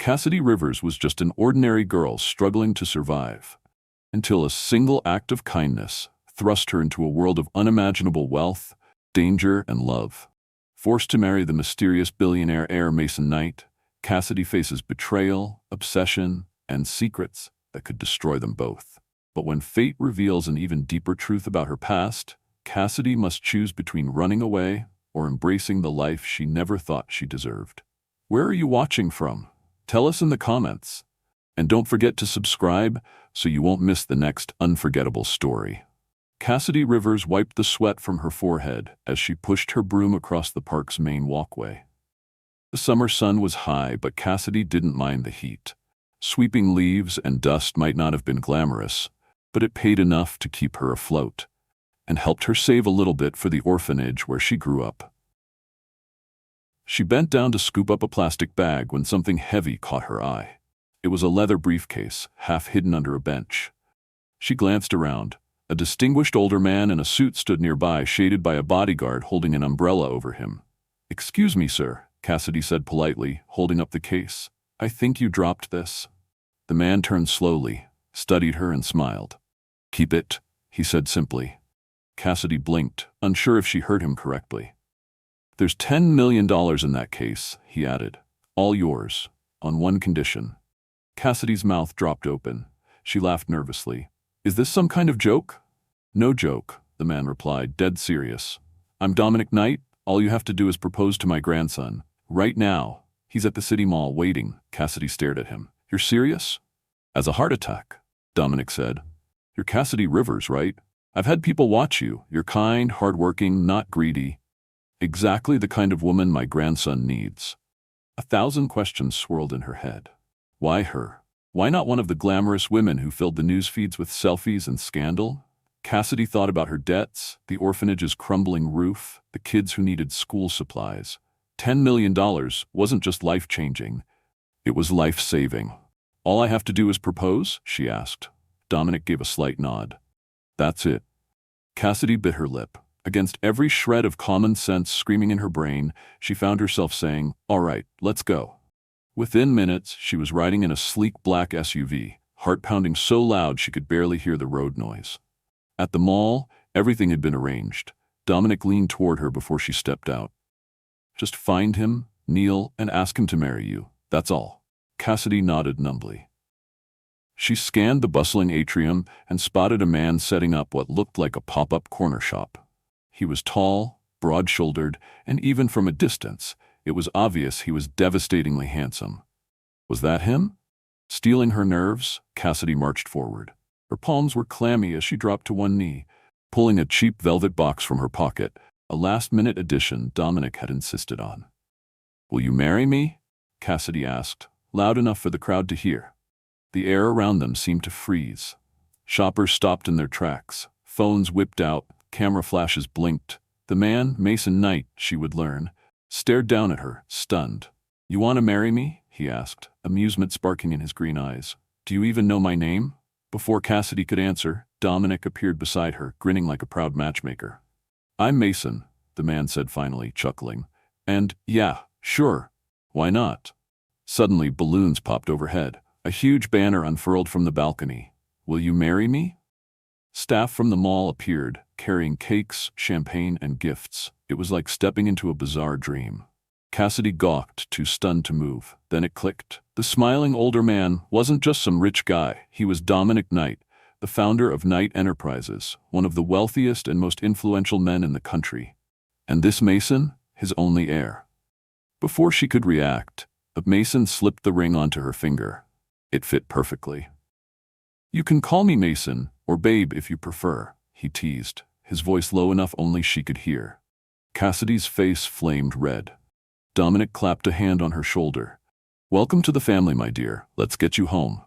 Cassidy Rivers was just an ordinary girl struggling to survive, until a single act of kindness thrust her into a world of unimaginable wealth, danger, and love. Forced to marry the mysterious billionaire heir Mason Knight, Cassidy faces betrayal, obsession, and secrets that could destroy them both. But when fate reveals an even deeper truth about her past, Cassidy must choose between running away or embracing the life she never thought she deserved. Where are you watching from? Tell us in the comments. And don't forget to subscribe so you won't miss the next unforgettable story. Cassidy Rivers wiped the sweat from her forehead as she pushed her broom across the park's main walkway. The summer sun was high, but Cassidy didn't mind the heat. Sweeping leaves and dust might not have been glamorous, but it paid enough to keep her afloat, and helped her save a little bit for the orphanage where she grew up. She bent down to scoop up a plastic bag when something heavy caught her eye. It was a leather briefcase, half hidden under a bench. She glanced around. A distinguished older man in a suit stood nearby, shaded by a bodyguard holding an umbrella over him. "Excuse me, sir," Cassidy said politely, holding up the case. "I think you dropped this." The man turned slowly, studied her, and smiled. "Keep it," he said simply. Cassidy blinked, unsure if she heard him correctly. "There's $10 million in that case," he added. "All yours, on one condition." Cassidy's mouth dropped open. She laughed nervously. "Is this some kind of joke?" "No joke," the man replied, dead serious. "I'm Dominic Knight. All you have to do is propose to my grandson. Right now. He's at the city mall waiting." Cassidy stared at him. "You're serious?" "As a heart attack," Dominic said. "You're Cassidy Rivers, right? I've had people watch you. You're kind, hardworking, not greedy. Exactly the kind of woman my grandson needs." 1,000 questions swirled in her head. Why her? Why not one of the glamorous women who filled the news feeds with selfies and scandal? Cassidy thought about her debts, the orphanage's crumbling roof, the kids who needed school supplies. $10 million wasn't just life-changing. It was life-saving. "All I have to do is propose?" she asked. Dominic gave a slight nod. "That's it." Cassidy bit her lip. Against every shred of common sense screaming in her brain, she found herself saying, "All right, let's go." Within minutes, she was riding in a sleek black SUV, heart pounding so loud she could barely hear the road noise. At the mall, everything had been arranged. Dominic leaned toward her before she stepped out. "Just find him, kneel, and ask him to marry you. That's all." Cassidy nodded numbly. She scanned the bustling atrium and spotted a man setting up what looked like a pop-up corner shop. He was tall, broad-shouldered, and even from a distance, it was obvious he was devastatingly handsome. Was that him? Stealing her nerves, Cassidy marched forward. Her palms were clammy as she dropped to one knee, pulling a cheap velvet box from her pocket, a last-minute addition Dominic had insisted on. "Will you marry me?" Cassidy asked, loud enough for the crowd to hear. The air around them seemed to freeze. Shoppers stopped in their tracks. Phones whipped out. Camera flashes blinked. The man, Mason Knight, she would learn, stared down at her, stunned. "You want to marry me?" he asked, amusement sparking in his green eyes. "Do you even know my name?" Before Cassidy could answer, Dominic appeared beside her, grinning like a proud matchmaker. "I'm Mason," the man said finally, chuckling. "And, yeah, sure. Why not?" Suddenly, balloons popped overhead. A huge banner unfurled from the balcony. "Will you marry me?" Staff from the mall appeared, carrying cakes, champagne, and gifts. It was like stepping into a bizarre dream. Cassidy gawked, too stunned to move. Then it clicked. The smiling older man wasn't just some rich guy. He was Dominic Knight, the founder of Knight Enterprises, one of the wealthiest and most influential men in the country. And this Mason, his only heir. Before she could react, Mason slipped the ring onto her finger. It fit perfectly. "You can call me Mason, or Babe if you prefer," he teased, his voice low enough only she could hear. Cassidy's face flamed red. Dominic clapped a hand on her shoulder. "Welcome to the family, my dear. Let's get you home."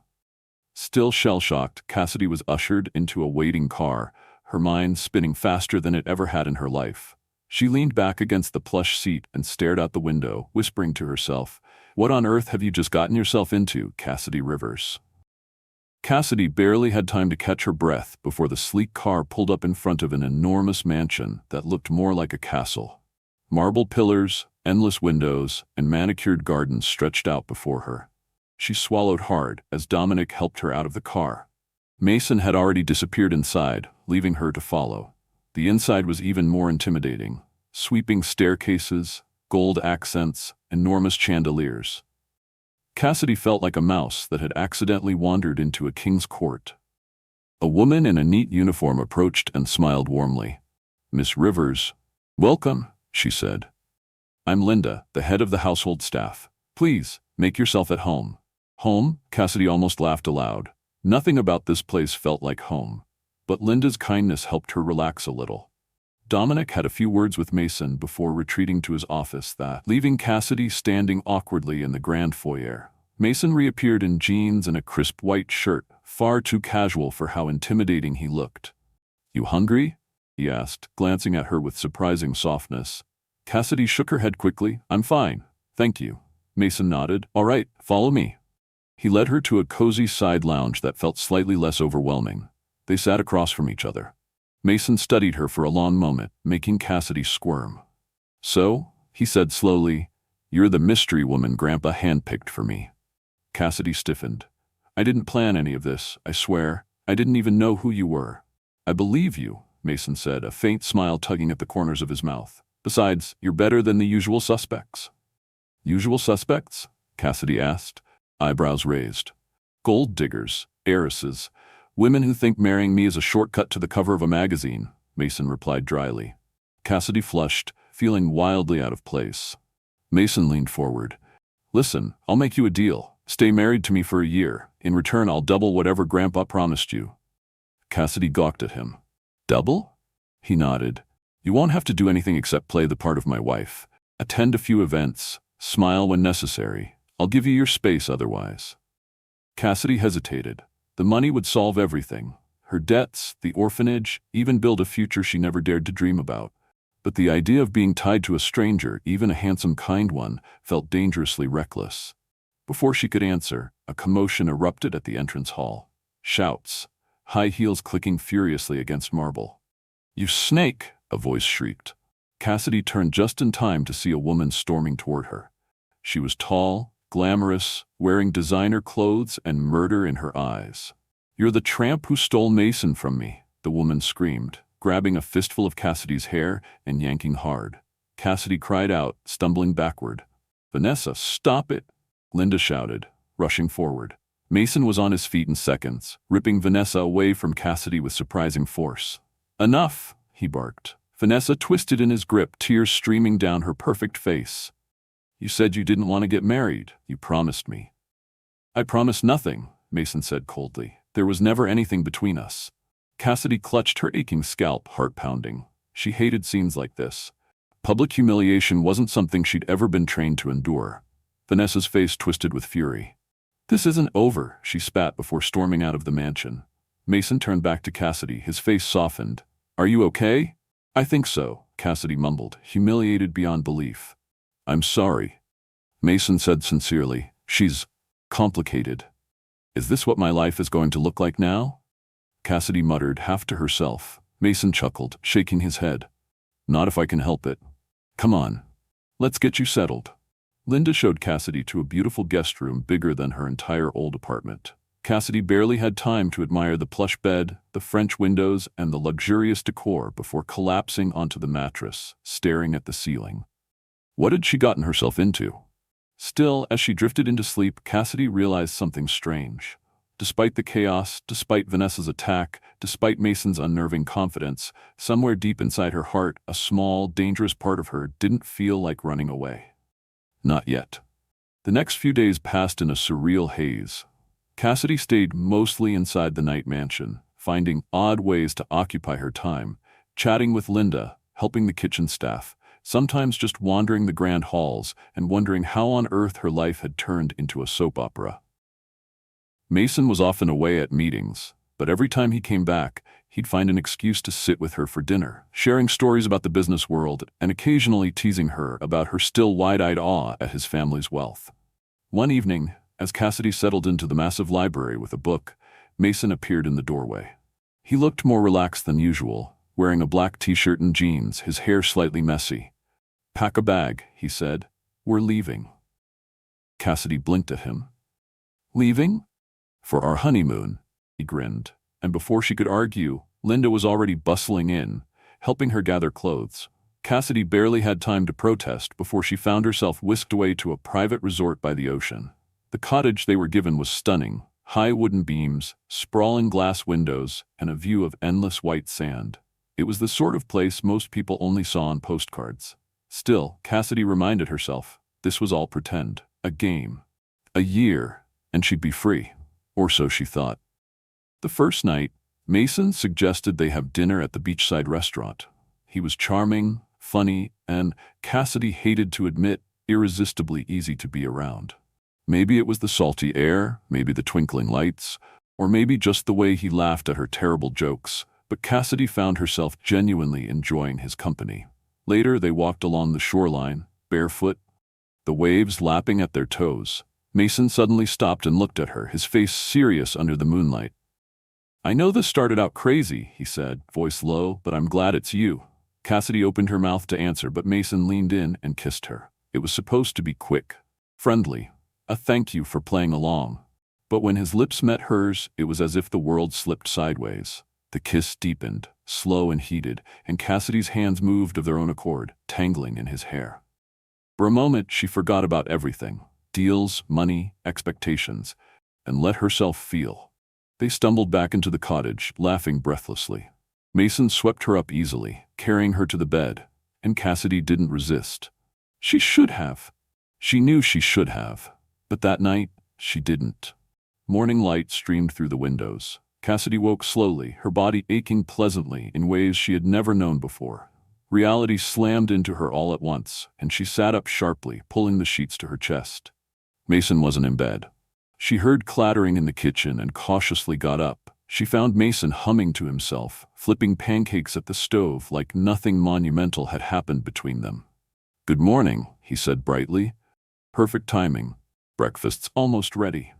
Still shell-shocked, Cassidy was ushered into a waiting car, her mind spinning faster than it ever had in her life. She leaned back against the plush seat and stared out the window, whispering to herself, "What on earth have you just gotten yourself into, Cassidy Rivers?" Cassidy barely had time to catch her breath before the sleek car pulled up in front of an enormous mansion that looked more like a castle. Marble pillars, endless windows, and manicured gardens stretched out before her. She swallowed hard as Dominic helped her out of the car. Mason had already disappeared inside, leaving her to follow. The inside was even more intimidating. Sweeping staircases, gold accents, enormous chandeliers. Cassidy felt like a mouse that had accidentally wandered into a king's court. A woman in a neat uniform approached and smiled warmly. "Miss Rivers." "Welcome," she said. "I'm Linda, the head of the household staff. Please, make yourself at home." Home? Cassidy almost laughed aloud. Nothing about this place felt like home. But Linda's kindness helped her relax a little. Dominic had a few words with Mason before retreating to his office, leaving Cassidy standing awkwardly in the grand foyer. Mason reappeared in jeans and a crisp white shirt, far too casual for how intimidating he looked. "You hungry?" he asked, glancing at her with surprising softness. Cassidy shook her head quickly. "I'm fine, thank you." Mason nodded. "All right, follow me." He led her to a cozy side lounge that felt slightly less overwhelming. They sat across from each other. Mason studied her for a long moment, making Cassidy squirm. "So," he said slowly, "you're the mystery woman Grandpa handpicked for me." Cassidy stiffened. "I didn't plan any of this, I swear. I didn't even know who you were." "I believe you," Mason said, a faint smile tugging at the corners of his mouth. "Besides, you're better than the usual suspects." "Usual suspects?" Cassidy asked, eyebrows raised. "Gold diggers, heiresses, women who think marrying me is a shortcut to the cover of a magazine," Mason replied dryly. Cassidy flushed, feeling wildly out of place. Mason leaned forward. "Listen, I'll make you a deal. Stay married to me for a year. In return, I'll double whatever Grandpa promised you." Cassidy gawked at him. "Double?" He nodded. "You won't have to do anything except play the part of my wife. Attend a few events. Smile when necessary. I'll give you your space otherwise." Cassidy hesitated. The money would solve everything. Her debts, the orphanage, even build a future she never dared to dream about. But the idea of being tied to a stranger, even a handsome, kind one, felt dangerously reckless. Before she could answer, a commotion erupted at the entrance hall. Shouts, high heels clicking furiously against marble. "You snake!" a voice shrieked. Cassidy turned just in time to see a woman storming toward her. She was tall, glamorous, wearing designer clothes and murder in her eyes. "You're the tramp who stole Mason from me," the woman screamed, grabbing a fistful of Cassidy's hair and yanking hard. Cassidy cried out, stumbling backward. "Vanessa, stop it!" Linda shouted, rushing forward. Mason was on his feet in seconds, ripping Vanessa away from Cassidy with surprising force. "Enough!" he barked. Vanessa twisted in his grip, tears streaming down her perfect face. "You said you didn't want to get married. You promised me." "I promised nothing," Mason said coldly. "There was never anything between us." Cassidy clutched her aching scalp, heart pounding. She hated scenes like this. Public humiliation wasn't something she'd ever been trained to endure. Vanessa's face twisted with fury. "This isn't over," she spat before storming out of the mansion. Mason turned back to Cassidy, his face softened. "Are you okay?" "I think so," Cassidy mumbled, humiliated beyond belief. "I'm sorry," Mason said sincerely. "She's complicated. Is this what my life is going to look like now?" Cassidy muttered, half to herself. Mason chuckled, shaking his head. "Not if I can help it. Come on. Let's get you settled." Linda showed Cassidy to a beautiful guest room bigger than her entire old apartment. Cassidy barely had time to admire the plush bed, the French windows, and the luxurious decor before collapsing onto the mattress, staring at the ceiling. What had she gotten herself into? Still, as she drifted into sleep, Cassidy realized something strange. Despite the chaos, despite Vanessa's attack, despite Mason's unnerving confidence, somewhere deep inside her heart, a small, dangerous part of her didn't feel like running away. Not yet. The next few days passed in a surreal haze. Cassidy stayed mostly inside the night mansion, finding odd ways to occupy her time, chatting with Linda, helping the kitchen staff, sometimes just wandering the grand halls and wondering how on earth her life had turned into a soap opera. Mason was often away at meetings, but every time he came back, he'd find an excuse to sit with her for dinner, sharing stories about the business world and occasionally teasing her about her still wide-eyed awe at his family's wealth. One evening, as Cassidy settled into the massive library with a book, Mason appeared in the doorway. He looked more relaxed than usual, wearing a black t-shirt and jeans, his hair slightly messy. "Pack a bag," he said. "We're leaving." Cassidy blinked at him. Leaving? For our honeymoon, he grinned, and before she could argue, Linda was already bustling in, helping her gather clothes. Cassidy barely had time to protest before she found herself whisked away to a private resort by the ocean. The cottage they were given was stunning: high wooden beams, sprawling glass windows, and a view of endless white sand. It was the sort of place most people only saw on postcards. Still, Cassidy reminded herself, this was all pretend, a game. A year, and she'd be free. Or so she thought. The first night, Mason suggested they have dinner at the beachside restaurant. He was charming, funny, and, Cassidy hated to admit, irresistibly easy to be around. Maybe it was the salty air, maybe the twinkling lights, or maybe just the way he laughed at her terrible jokes, but Cassidy found herself genuinely enjoying his company. Later, they walked along the shoreline, barefoot, the waves lapping at their toes. Mason suddenly stopped and looked at her, his face serious under the moonlight. "I know this started out crazy," he said, voice low, "but I'm glad it's you." Cassidy opened her mouth to answer, but Mason leaned in and kissed her. It was supposed to be quick, friendly, a thank you for playing along. But when his lips met hers, it was as if the world slipped sideways. The kiss deepened, slow and heated, and Cassidy's hands moved of their own accord, tangling in his hair. For a moment, she forgot about everything: deals, money, expectations, and let herself feel. They stumbled back into the cottage, laughing breathlessly. Mason swept her up easily, carrying her to the bed, and Cassidy didn't resist. She should have. She knew she should have. But that night, she didn't. Morning light streamed through the windows. Cassidy woke slowly, her body aching pleasantly in ways she had never known before. Reality slammed into her all at once, and she sat up sharply, pulling the sheets to her chest. Mason wasn't in bed. She heard clattering in the kitchen and cautiously got up. She found Mason humming to himself, flipping pancakes at the stove like nothing monumental had happened between them. "Good morning," he said brightly. "Perfect timing. Breakfast's almost ready."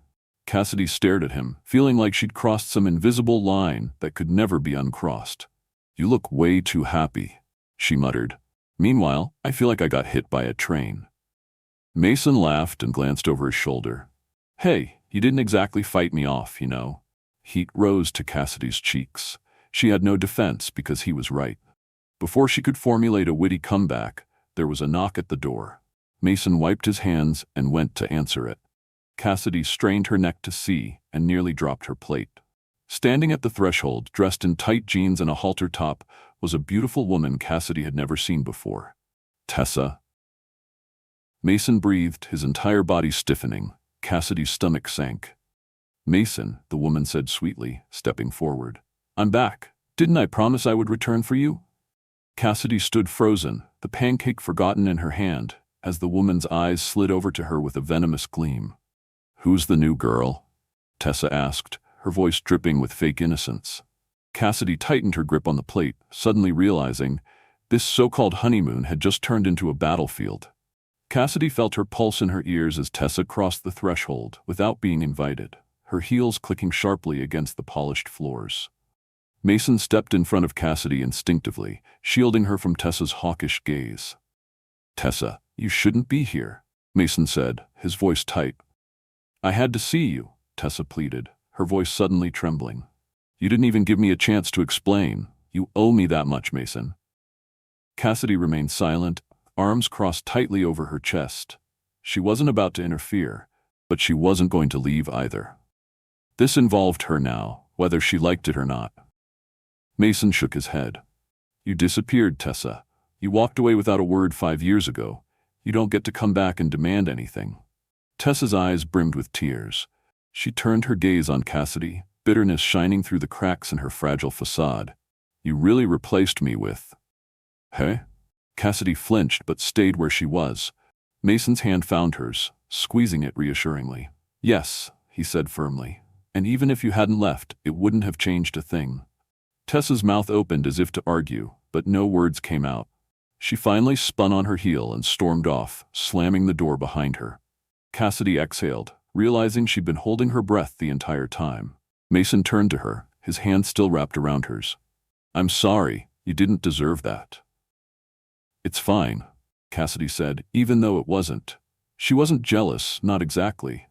Cassidy stared at him, feeling like she'd crossed some invisible line that could never be uncrossed. "You look way too happy," she muttered. "Meanwhile, I feel like I got hit by a train." Mason laughed and glanced over his shoulder. "Hey, you didn't exactly fight me off, you know." Heat rose to Cassidy's cheeks. She had no defense because he was right. Before she could formulate a witty comeback, there was a knock at the door. Mason wiped his hands and went to answer it. Cassidy strained her neck to see and nearly dropped her plate. Standing at the threshold, dressed in tight jeans and a halter top, was a beautiful woman Cassidy had never seen before. "Tessa?" Mason breathed, his entire body stiffening. Cassidy's stomach sank. "Mason," the woman said sweetly, stepping forward. "I'm back. Didn't I promise I would return for you?" Cassidy stood frozen, the pancake forgotten in her hand, as the woman's eyes slid over to her with a venomous gleam. "Who's the new girl?" Tessa asked, her voice dripping with fake innocence. Cassidy tightened her grip on the plate, suddenly realizing this so-called honeymoon had just turned into a battlefield. Cassidy felt her pulse in her ears as Tessa crossed the threshold without being invited, her heels clicking sharply against the polished floors. Mason stepped in front of Cassidy instinctively, shielding her from Tessa's hawkish gaze. "Tessa, you shouldn't be here," Mason said, his voice tight. "I had to see you," Tessa pleaded, her voice suddenly trembling. "You didn't even give me a chance to explain. You owe me that much, Mason." Cassidy remained silent, arms crossed tightly over her chest. She wasn't about to interfere, but she wasn't going to leave either. This involved her now, whether she liked it or not. Mason shook his head. "You disappeared, Tessa. You walked away without a word 5 years ago. You don't get to come back and demand anything." Tessa's eyes brimmed with tears. She turned her gaze on Cassidy, bitterness shining through the cracks in her fragile facade. "You really replaced me with..." "Hey?" Cassidy flinched but stayed where she was. Mason's hand found hers, squeezing it reassuringly. "Yes," he said firmly. "And even if you hadn't left, it wouldn't have changed a thing." Tessa's mouth opened as if to argue, but no words came out. She finally spun on her heel and stormed off, slamming the door behind her. Cassidy exhaled, realizing she'd been holding her breath the entire time. Mason turned to her, his hand still wrapped around hers. "I'm sorry, you didn't deserve that." "It's fine," Cassidy said, even though it wasn't. She wasn't jealous, not exactly.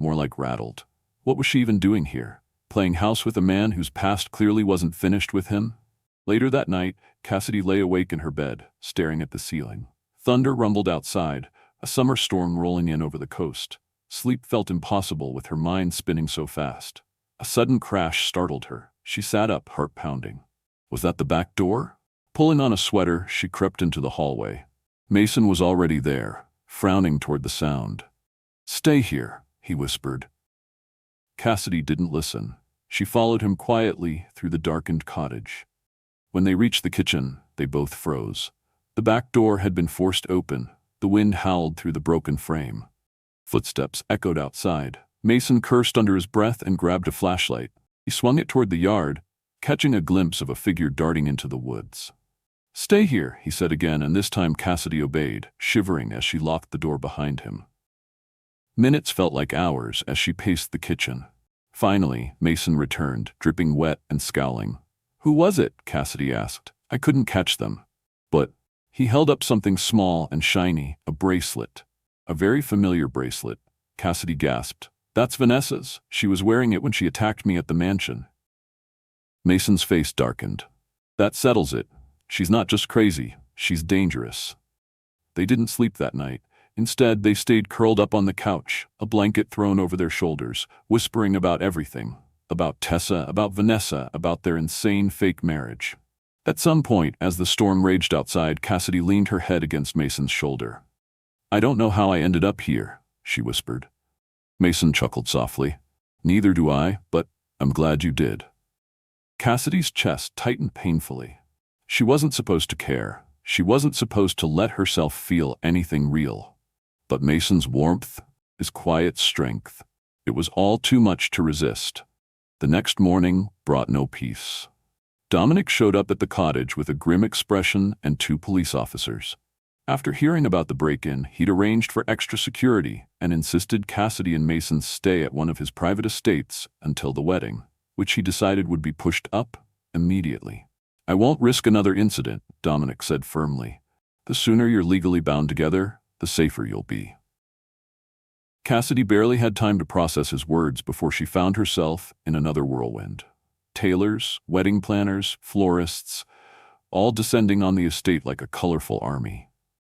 more like rattled. What was she even doing here? Playing house with a man whose past clearly wasn't finished with him? Later that night, Cassidy lay awake in her bed, staring at the ceiling. Thunder rumbled outside, a summer storm rolling in over the coast. Sleep felt impossible with her mind spinning so fast. A sudden crash startled her. She sat up, heart pounding. Was that the back door? Pulling on a sweater, she crept into the hallway. Mason was already there, frowning toward the sound. "Stay here," he whispered. Cassidy didn't listen. She followed him quietly through the darkened cottage. When they reached the kitchen, they both froze. The back door had been forced open. The wind howled through the broken frame. Footsteps echoed outside. Mason cursed under his breath and grabbed a flashlight. He swung it toward the yard, catching a glimpse of a figure darting into the woods. "Stay here," he said again, and this time Cassidy obeyed, shivering as she locked the door behind him. Minutes felt like hours as she paced the kitchen. Finally, Mason returned, dripping wet and scowling. "Who was it?" Cassidy asked. "I couldn't catch them." But he held up something small and shiny, a bracelet. A very familiar bracelet. Cassidy gasped. "That's Vanessa's. She was wearing it when she attacked me at the mansion." Mason's face darkened. "That settles it. She's not just crazy, she's dangerous." They didn't sleep that night. Instead, they stayed curled up on the couch, a blanket thrown over their shoulders, whispering about everything. About Tessa, about Vanessa, about their insane fake marriage. At some point, as the storm raged outside, Cassidy leaned her head against Mason's shoulder. "I don't know how I ended up here," she whispered. Mason chuckled softly. "Neither do I, but I'm glad you did." Cassidy's chest tightened painfully. She wasn't supposed to care. She wasn't supposed to let herself feel anything real. But Mason's warmth, his quiet strength, it was all too much to resist. The next morning brought no peace. Dominic showed up at the cottage with a grim expression and 2 police officers. After hearing about the break-in, he'd arranged for extra security and insisted Cassidy and Mason stay at one of his private estates until the wedding, which he decided would be pushed up immediately. "I won't risk another incident," Dominic said firmly. "The sooner you're legally bound together, the safer you'll be." Cassidy barely had time to process his words before she found herself in another whirlwind. Tailors, wedding planners, florists, all descending on the estate like a colorful army.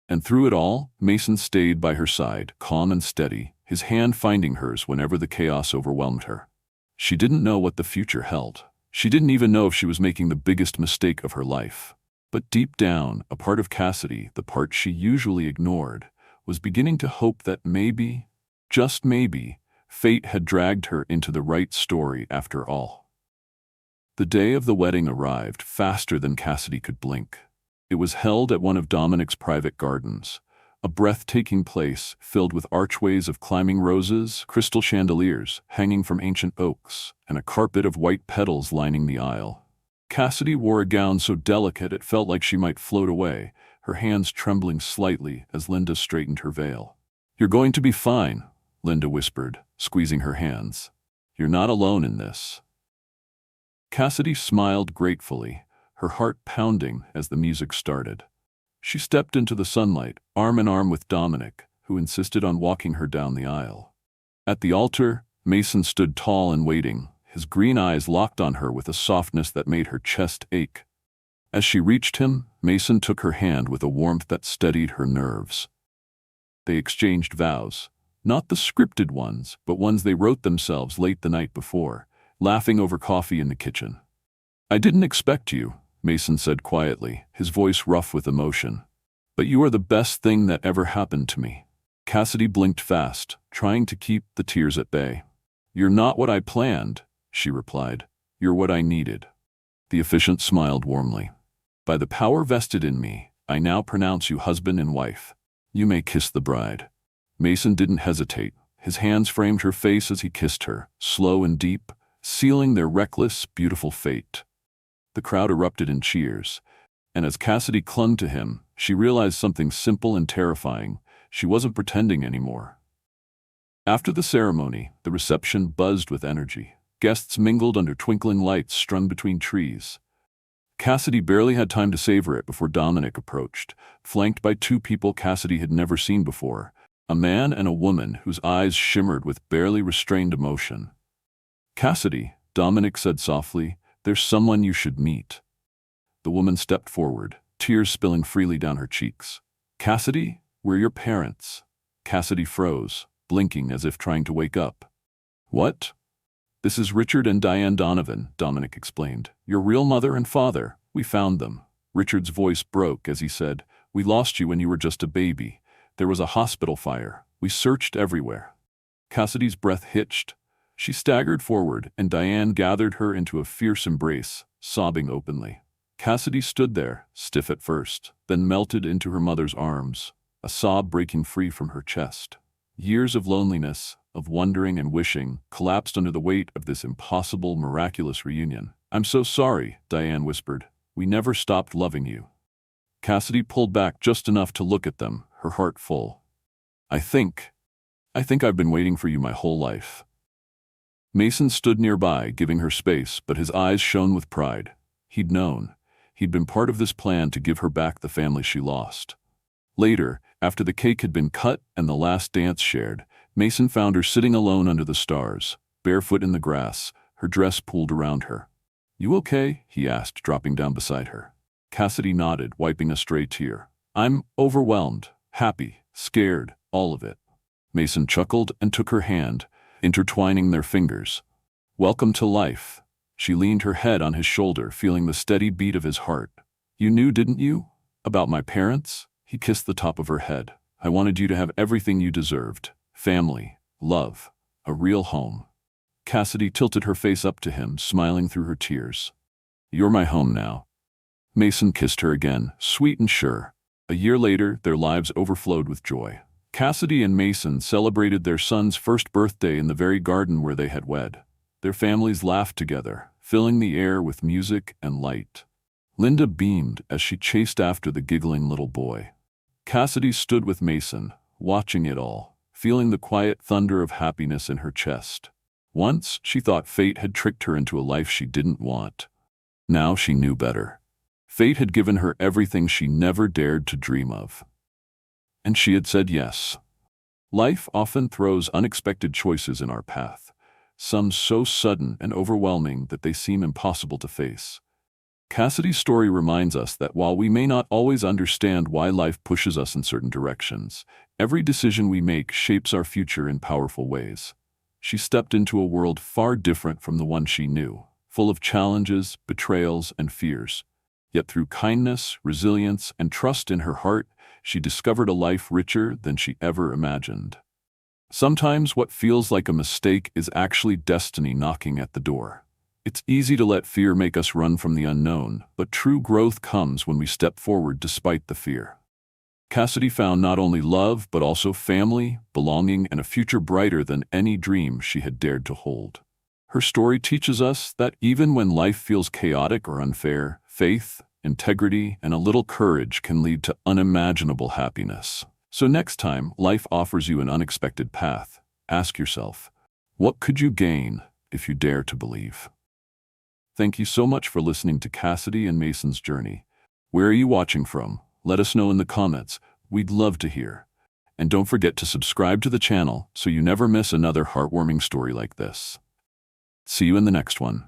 And through it all, Mason stayed by her side, calm and steady, his hand finding hers whenever the chaos overwhelmed her. She didn't know what the future held. She didn't even know if she was making the biggest mistake of her life. But deep down, a part of Cassidy, the part she usually ignored, was beginning to hope that maybe, just maybe, fate had dragged her into the right story after all. The day of the wedding arrived faster than Cassidy could blink. It was held at one of Dominic's private gardens, a breathtaking place filled with archways of climbing roses, crystal chandeliers hanging from ancient oaks, and a carpet of white petals lining the aisle. Cassidy wore a gown so delicate it felt like she might float away, her hands trembling slightly as Linda straightened her veil. "You're going to be fine," Linda whispered, squeezing her hands. "You're not alone in this." Cassidy smiled gratefully, her heart pounding as the music started. She stepped into the sunlight, arm in arm with Dominic, who insisted on walking her down the aisle. At the altar, Mason stood tall and waiting, his green eyes locked on her with a softness that made her chest ache. As she reached him, Mason took her hand with a warmth that steadied her nerves. They exchanged vows, not the scripted ones, but ones they wrote themselves late the night before, laughing over coffee in the kitchen. "I didn't expect you," Mason said quietly, his voice rough with emotion. "But you are the best thing that ever happened to me." Cassidy blinked fast, trying to keep the tears at bay. "You're not what I planned," she replied. "You're what I needed." The officiant smiled warmly. "By the power vested in me, I now pronounce you husband and wife. You may kiss the bride." Mason didn't hesitate. His hands framed her face as he kissed her, slow and deep, sealing their reckless, beautiful fate. The crowd erupted in cheers, and as Cassidy clung to him, she realized something simple and terrifying. She wasn't pretending anymore. After the ceremony, the reception buzzed with energy. Guests mingled under twinkling lights strung between trees. Cassidy barely had time to savor it before Dominic approached, flanked by 2 people Cassidy had never seen before, a man and a woman whose eyes shimmered with barely restrained emotion. "Cassidy," Dominic said softly, "there's someone you should meet." The woman stepped forward, tears spilling freely down her cheeks. "Cassidy, we're your parents." Cassidy froze, blinking as if trying to wake up. "What?" "This is Richard and Diane Donovan," Dominic explained. "Your real mother and father. We found them." Richard's voice broke as he said, "We lost you when you were just a baby. There was a hospital fire. We searched everywhere." Cassidy's breath hitched. She staggered forward, and Diane gathered her into a fierce embrace, sobbing openly. Cassidy stood there, stiff at first, then melted into her mother's arms, a sob breaking free from her chest. Years of loneliness, of wondering and wishing, collapsed under the weight of this impossible, miraculous reunion. "I'm so sorry," Diane whispered. "We never stopped loving you." Cassidy pulled back just enough to look at them, her heart full. I think I've been waiting for you my whole life." Mason stood nearby, giving her space, but his eyes shone with pride. He'd known. He'd been part of this plan to give her back the family she lost. Later, after the cake had been cut and the last dance shared, Mason found her sitting alone under the stars, barefoot in the grass, her dress pulled around her. "You okay?" he asked, dropping down beside her. Cassidy nodded, wiping a stray tear. "I'm overwhelmed, happy, scared, all of it." Mason chuckled and took her hand, intertwining their fingers. "Welcome to life." She leaned her head on his shoulder, feeling the steady beat of his heart. "You knew, didn't you? About my parents?" He kissed the top of her head. "I wanted you to have everything you deserved. Family, love, a real home." Cassidy tilted her face up to him, smiling through her tears. "You're my home now." Mason kissed her again, sweet and sure. A year later, their lives overflowed with joy. Cassidy and Mason celebrated their son's first birthday in the very garden where they had wed. Their families laughed together, filling the air with music and light. Linda beamed as she chased after the giggling little boy. Cassidy stood with Mason, watching it all, feeling the quiet thunder of happiness in her chest. Once, she thought fate had tricked her into a life she didn't want. Now she knew better. Fate had given her everything she never dared to dream of. And she had said yes. Life often throws unexpected choices in our path, some so sudden and overwhelming that they seem impossible to face. Cassidy's story reminds us that while we may not always understand why life pushes us in certain directions, every decision we make shapes our future in powerful ways. She stepped into a world far different from the one she knew, full of challenges, betrayals, and fears. Yet through kindness, resilience, and trust in her heart, she discovered a life richer than she ever imagined. Sometimes what feels like a mistake is actually destiny knocking at the door. It's easy to let fear make us run from the unknown, but true growth comes when we step forward despite the fear. Cassidy found not only love, but also family, belonging, and a future brighter than any dream she had dared to hold. Her story teaches us that even when life feels chaotic or unfair, faith, integrity, and a little courage can lead to unimaginable happiness. So next time life offers you an unexpected path, ask yourself, what could you gain if you dare to believe? Thank you so much for listening to Cassidy and Mason's journey. Where are you watching from? Let us know in the comments. We'd love to hear. And don't forget to subscribe to the channel so you never miss another heartwarming story like this. See you in the next one.